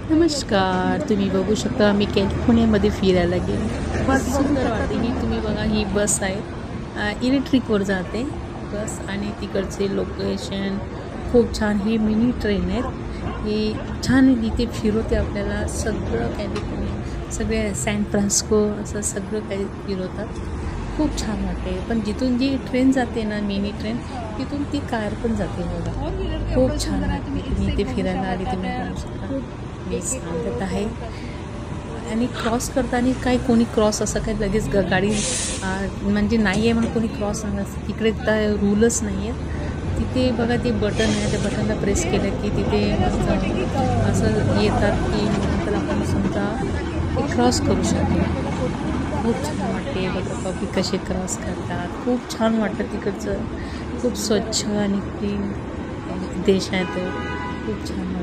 नमस्कार. तुम्ही बघू शकता मी कॅलिफोर्नियामध्ये फिरायला गेले. बस सुंदर वाटते. ही तुम्ही बघा ही बस आहे. इलेक्ट्रिकवर जाते बस आणि तिकडचे लोकेशन खूप छान. ही मिनी ट्रेन आहेत. ही छान इथे फिरवते आपल्याला सगळं कॅलिफोर्निया, सगळे सॅन फ्रान्सिस्को असं सगळं काही फिरवतात. खूप छान वाटते. पण जिथून जी ट्रेन जाते ना मिनी ट्रेन, तिथून ती कार पण जाते बघा. खूप छान वाटते. तुम्ही इथे फिरायला आले तुम्ही बघू शकता. मी सांगत आहे आणि क्रॉस करताना काही कोणी क्रॉस असं काही लगेच गाडी म्हणजे नाही आहे म्हणून कोणी क्रॉस नसतं तिकडे तर रूलच नाही आहे. तिथे बघा ते बटन आहे त्या बटनला प्रेस केलं की तिथे असं येतात की नंतर आपण समजा ते क्रॉस करू शकतो. खूप छान वाटते बघा पब्लिक कसे क्रॉस करतात. खूप छान वाटतं तिकडचं. खूप स्वच्छ आणि क्लीन देश आहे तो. खूप छान